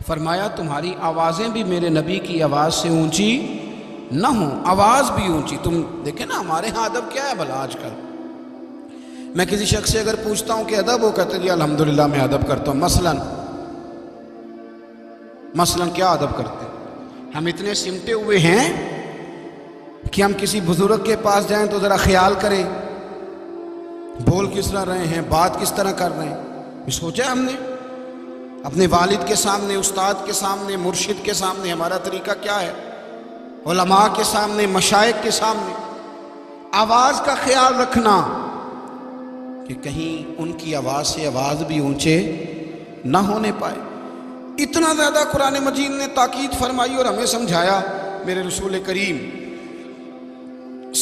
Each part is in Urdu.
فرمایا تمہاری آوازیں بھی میرے نبی کی آواز سے اونچی نہ ہوں، آواز بھی اونچی. تم دیکھیں نا ہمارے ہاں ادب کیا ہے بھلا آج کل. میں کسی شخص سے اگر پوچھتا ہوں کہ ادب، وہ کہتے جی الحمدللہ میں ادب کرتا ہوں. مثلاً کیا ادب کرتے ہیں؟ ہم اتنے سمٹے ہوئے ہیں کہ ہم کسی بزرگ کے پاس جائیں تو ذرا خیال کریں بول کس طرح رہے ہیں، بات کس طرح کر رہے ہیں. یہ سوچا ہم نے اپنے والد کے سامنے، استاد کے سامنے، مرشد کے سامنے ہمارا طریقہ کیا ہے، علماء کے سامنے، مشائخ کے سامنے آواز کا خیال رکھنا کہ کہیں ان کی آواز سے آواز بھی اونچے نہ ہونے پائے. اتنا زیادہ قرآن مجید نے تاکید فرمائی اور ہمیں سمجھایا. میرے رسول کریم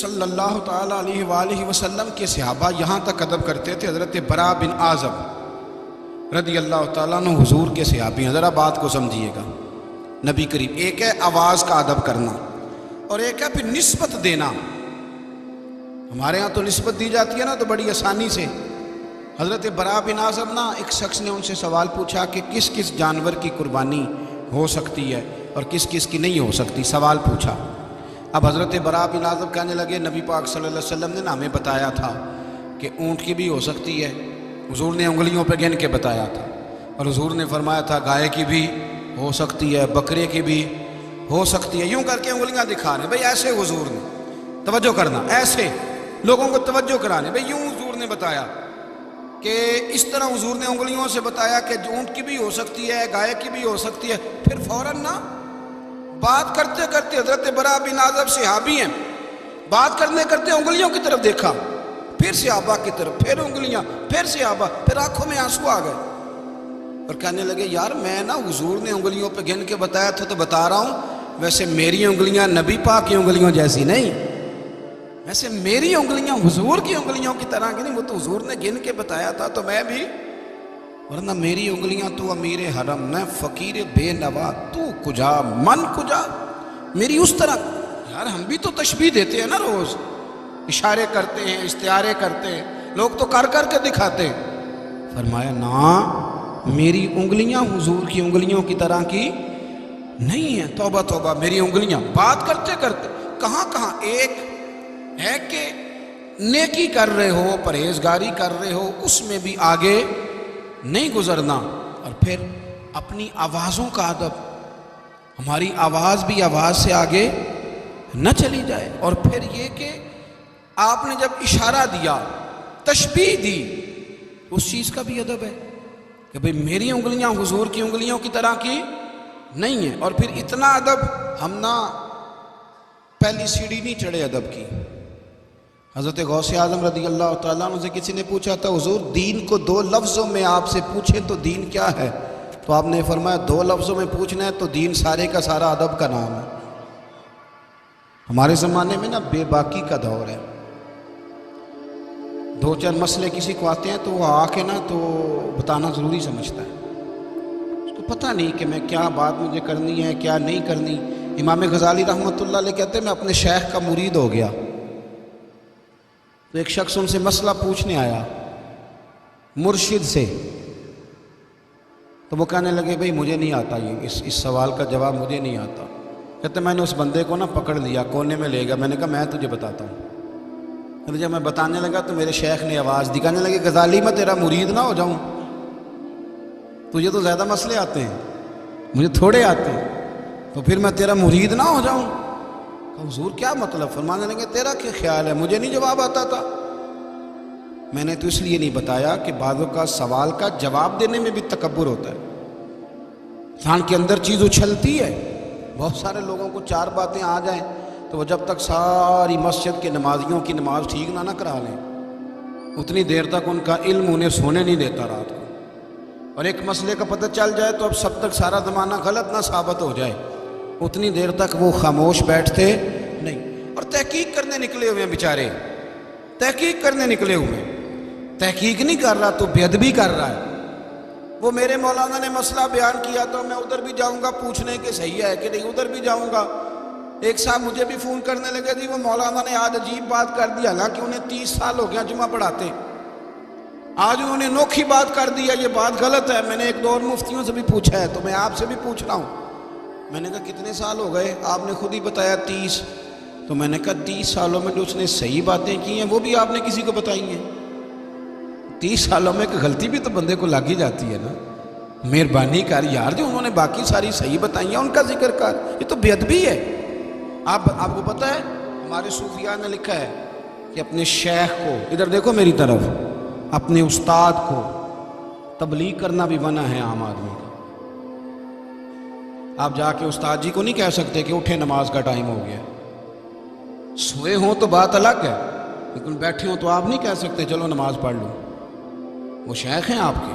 صلی اللہ تعالیٰ علیہ وآلہ وسلم کے صحابہ یہاں تک ادب کرتے تھے. حضرت برا بن عازب رضی اللہ تعالیٰ عنہ حضور کے صحابی ہیں. ذرا بات کو سمجھیے گا. نبی کریم، ایک ہے آواز کا ادب کرنا اور ایک ہے پھر نسبت دینا. ہمارے ہاں تو نسبت دی جاتی ہے نا تو بڑی آسانی سے. حضرت برا بن عازب نا، ایک شخص نے ان سے سوال پوچھا کہ کس کس جانور کی قربانی ہو سکتی ہے اور کس کس کی نہیں ہو سکتی. سوال پوچھا. اب حضرت برا بن عازب کہنے لگے نبی پاک صلی اللہ علیہ وسلم نے ہمیں بتایا تھا کہ اونٹ کی بھی ہو سکتی ہے. حضور نے انگلیوں پہ گن کے بتایا تھا. اور حضور نے فرمایا تھا گائے کی بھی ہو سکتی ہے، بکرے کی بھی ہو سکتی ہے. یوں کر کے انگلیاں دکھا رہے. بھئی ایسے حضور نے، توجہ کرنا، ایسے لوگوں کو توجہ کرانے. بھئی یوں حضور نے بتایا کہ اس طرح حضور نے انگلیوں سے بتایا کہ اونٹ کی بھی ہو سکتی ہے، گائے کی بھی ہو سکتی ہے. پھر فوراً نا بات کرتے کرتے حضرت برا بن عازب صحابی ہیں، بات کرنے کرتے انگلیوں کی طرف دیکھا، پھر صحابہ کی طرف، پھر انگلیاں، پھر صحابہ، پھر آنکھوں میں آنسو آ گئے اور کہنے لگے یار میں نا حضور نے انگلیوں پہ گن کے بتایا تھا تو بتا رہا ہوں، ویسے میری انگلیاں نبی پاک کی انگلیوں جیسی نہیں، ویسے میری انگلیاں حضور کی انگلیوں کی طرح کی نہیں. وہ تو حضور نے گن کے بتایا تھا تو میں بھی، ورنہ میری انگلیاں تو امیر حرم نہ فقیر بے نوا، تو کجا من کجا میری اس طرح. یار ہم بھی تو تشبیہ دیتے ہیں نا، روز اشارے کرتے ہیں، استعارے کرتے ہیں، لوگ تو کر کر کے دکھاتے ہیں. فرمایا نا میری انگلیاں حضور کی انگلیوں کی طرح کی نہیں ہیں. توبہ توبہ، میری انگلیاں بات کرتے کرتے کہاں کہاں ایک ہے کہ نیکی کر رہے ہو، پرہیزگاری کر رہے ہو، اس میں بھی آگے نہیں گزرنا. اور پھر اپنی آوازوں کا ادب، ہماری آواز بھی آواز سے آگے نہ چلی جائے. اور پھر یہ کہ آپ نے جب اشارہ دیا، تشبیہ دی، اس چیز کا بھی ادب ہے کہ بھئی میری انگلیاں حضور کی انگلیوں کی طرح کی نہیں ہیں. اور پھر اتنا ادب، ہم نہ پہلی سیڑھی نہیں چڑھے ادب کی. حضرت غوث اعظم رضی اللہ تعالیٰ عنہ سے کسی نے پوچھا تھا حضور دین کو 2 لفظوں میں آپ سے پوچھیں تو دین کیا ہے؟ تو آپ نے فرمایا 2 لفظوں میں پوچھنا ہے تو دین سارے کا سارا ادب کا نام ہے. ہمارے زمانے میں نا بے باکی کا دور ہے. 2-4 مسئلے کسی کو آتے ہیں تو وہ آ کے نا تو بتانا ضروری سمجھتا ہے. اس کو پتہ نہیں کہ میں کیا بات مجھے کرنی ہے کیا نہیں کرنی. امام غزالی رحمۃ اللہ علیہ کہتے ہیں میں اپنے شیخ کا مرید ہو گیا. تو ایک شخص ان سے مسئلہ پوچھنے آیا مرشد سے، تو وہ کہنے لگے بھئی مجھے نہیں آتا، یہ اس سوال کا جواب مجھے نہیں آتا. کہتے میں نے اس بندے کو نا پکڑ لیا، کونے میں لے گیا. میں نے کہا میں تجھے بتاتا ہوں. جب میں بتانے لگا تو میرے شیخ نے آواز دی، کہنے لگے غزالی میں تیرا مرید نہ ہو جاؤں؟ تجھے تو زیادہ مسئلے آتے ہیں، مجھے تھوڑے آتے ہیں، تو پھر میں تیرا مرید نہ ہو جاؤں؟ حضور کیا مطلب؟ فرمانے لگے تیرا کیا خیال ہے، مجھے نہیں جواب آتا تھا. میں نے تو اس لیے نہیں بتایا کہ بعضوں کا سوال کا جواب دینے میں بھی تکبر ہوتا ہے. انسان کے اندر چیز اچھلتی ہے. بہت سارے لوگوں کو 4 باتیں آ جائیں تو وہ جب تک ساری مسجد کے نمازیوں کی نماز ٹھیک نہ کرا لیں اتنی دیر تک ان کا علم انہیں سونے نہیں دیتا رات کو. اور ایک مسئلے کا پتہ چل جائے تو اب سب تک سارا زمانہ غلط نہ ثابت ہو جائے اتنی دیر تک وہ خاموش بیٹھتے نہیں. اور تحقیق کرنے نکلے ہوئے ہیں بیچارے، تحقیق کرنے نکلے ہوئے ہیں. تحقیق نہیں کر رہا تو بے ادبی کر رہا ہے. وہ میرے مولانا نے مسئلہ بیان کیا تو میں ادھر بھی جاؤں گا پوچھنے کہ صحیح ہے کہ نہیں، ادھر بھی جاؤں گا. ایک صاحب مجھے بھی فون کرنے لگے جی وہ مولانا نے آج عجیب بات کر دی، حالانکہ انہیں 30 سال ہو گیا جمعہ پڑھاتے. آج انہوں نے انوکھی بات کر دیا، یہ بات غلط ہے۔ میں نے ایک دو اور مفتیوں سے بھی پوچھا ہے، تو میں آپ سے بھی پوچھ رہا ہوں۔ میں نے کہا کتنے سال ہو گئے؟ آپ نے خود ہی بتایا 30۔ تو میں نے کہا 30 سالوں میں جو اس نے صحیح باتیں کی ہیں وہ بھی آپ نے کسی کو بتائی ہیں؟ 30 سالوں میں ایک غلطی بھی تو بندے کو لگ ہی جاتی ہے نا۔ مہربانی کر یار، جو انہوں نے باقی ساری صحیح بتائی ہیں ان کا ذکر کر، یہ تو بے ادبی ہے۔ آپ کو پتہ ہے ہمارے صوفیاء نے لکھا ہے کہ اپنے شیخ کو، ادھر دیکھو میری طرف، اپنے استاد کو تبلیغ کرنا بھی منع ہے عام آدمی کا۔ آپ جا کے استاد جی کو نہیں کہہ سکتے کہ اٹھے نماز کا ٹائم ہو گیا۔ سوئے ہوں تو بات الگ ہے، لیکن بیٹھے ہوں تو آپ نہیں کہہ سکتے چلو نماز پڑھ لو۔ وہ شیخ ہیں آپ کے،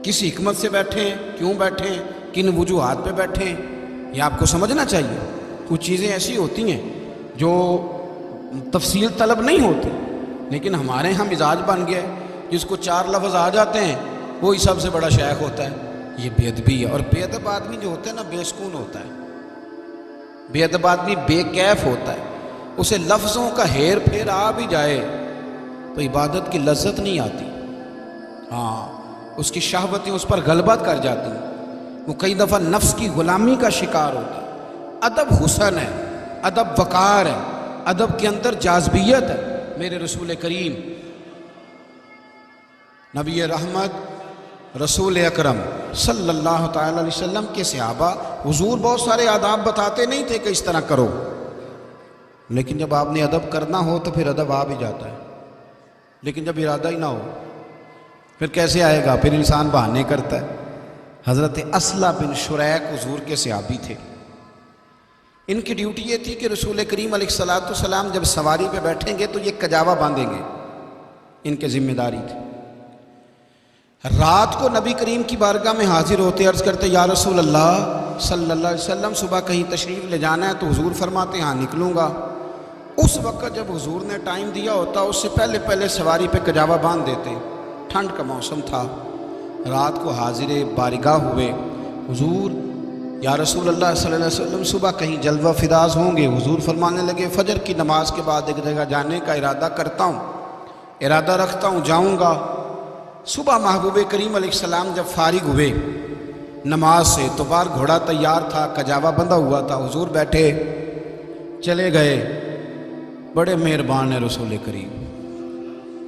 کس حکمت سے بیٹھے ہیں، کیوں بیٹھے ہیں، کن وجوہات پہ بیٹھے ہیں، یہ آپ کو سمجھنا چاہیے۔ کچھ چیزیں ایسی ہوتی ہیں جو تفصیل طلب نہیں ہوتی، لیکن ہمارے ہاں مزاج بن گیا ہے، جس کو 4 لفظ آ جاتے ہیں وہی سب سے بڑا شیخ ہوتا ہے۔ یہ بے ادبی ہے، اور بے ادب آدمی جو ہوتا ہے نا بے سکون ہوتا ہے، بے ادب آدمی بے کیف ہوتا ہے۔ اسے لفظوں کا ہیر پھیر آ بھی جائے تو عبادت کی لذت نہیں آتی۔ ہاں، اس کی شہوتیں اس پر غلبہ کر جاتی ہیں، وہ کئی دفعہ نفس کی غلامی کا شکار ہوتا ہے۔ ادب حسن ہے، ادب وقار ہے، ادب کے اندر جاذبیت ہے۔ میرے رسول کریم نبی رحمت رسول اکرم صلی اللہ تعالی علیہ وسلم کے صحابہ، حضور بہت سارے آداب بتاتے نہیں تھے کہ اس طرح کرو، لیکن جب آپ نے ادب کرنا ہو تو پھر ادب آ بھی جاتا ہے۔ لیکن جب ارادہ ہی نہ ہو پھر کیسے آئے گا؟ پھر انسان بہانے کرتا ہے۔ حضرت اصلہ بن شریک حضور کے صحابی تھے۔ ان کی ڈیوٹی یہ تھی کہ رسول کریم علیہ الصلوۃ والسلام جب سواری پہ بیٹھیں گے تو یہ کجاوا باندھیں گے، ان کے ذمہ داری تھی۔ رات کو نبی کریم کی بارگاہ میں حاضر ہوتے، عرض کرتے یا رسول اللہ صلی اللہ علیہ وسلم صبح کہیں تشریف لے جانا ہے، تو حضور فرماتے ہاں نکلوں گا۔ اس وقت جب حضور نے ٹائم دیا ہوتا اس سے پہلے سواری پہ کجاوا باندھ دیتے۔ ٹھنڈ کا موسم تھا، رات کو حاضر بارگاہ ہوئے، حضور یا رسول اللہ صلی اللہ علیہ وسلم صبح کہیں جلوہ فراز ہوں گے۔ حضور فرمانے لگے فجر کی نماز کے بعد ایک جگہ جانے کا ارادہ کرتا ہوں، ارادہ رکھتا ہوں، جاؤں گا۔ صبح محبوب کریم علیہ السلام جب فارغ ہوئے نماز سے تو بار گھوڑا تیار تھا، کجاوا بندھا ہوا تھا، حضور بیٹھے چلے گئے۔ بڑے مہربان ہیں رسول کریم،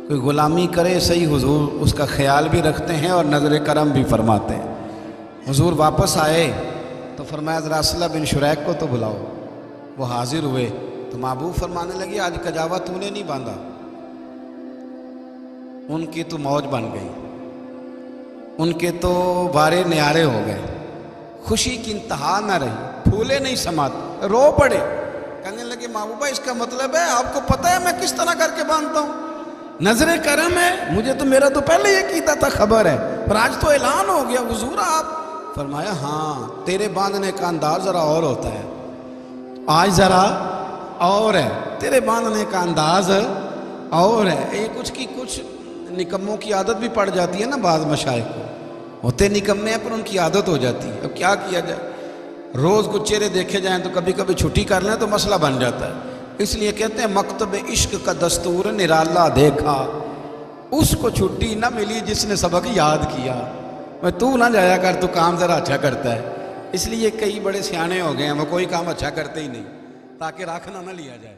کوئی غلامی کرے صحیح حضور اس کا خیال بھی رکھتے ہیں اور نظر کرم بھی فرماتے ہیں۔ حضور واپس آئے تو فرمایا ذرا اصلہ بن شریک کو تو بلاؤ۔ وہ حاضر ہوئے تو محبوب فرمانے لگے آج کجاوا تو نے نہیں باندھا۔ ان کی تو موج بن گئی، ان کے تو بارے نیارے ہو گئے، خوشی کی انتہا نہ رہی، پھولے نہیں سماتے، رو پڑے، کہنے لگے محبوبہ اس کا مطلب ہے آپ کو پتہ ہے میں کس طرح کر کے باندھتا ہوں؟ نظر کرم ہے، مجھے تو میرا تو پہلے یہ کیتا تھا خبر ہے، پر آج تو اعلان ہو گیا حضور آپ۔ فرمایا ہاں تیرے باندھنے کا انداز ذرا اور ہوتا ہے، آج ذرا اور ہے، تیرے باندھنے کا انداز اور ہے۔ یہ کچھ نکموں کی عادت بھی پڑ جاتی ہے نا، بعض مشائخ کو ہوتے نکمے ہیں پر ان کی عادت ہو جاتی ہے۔ اب کیا کیا جائے، روز کچھ چہرے دیکھے جائیں تو کبھی کبھی چھٹی کر لیں تو مسئلہ بن جاتا ہے۔ اس لیے کہتے ہیں مکتب عشق کا دستور نرالا دیکھا، اس کو چھٹی نہ ملی جس نے سبق یاد کیا۔ میں تو نہ جایا کر، تو کام ذرا اچھا کرتا ہے۔ اس لیے کئی بڑے سیانے ہو گئے ہیں، وہ کوئی کام اچھا کرتے ہی نہیں تاکہ راکھنا نہ لیا جائے۔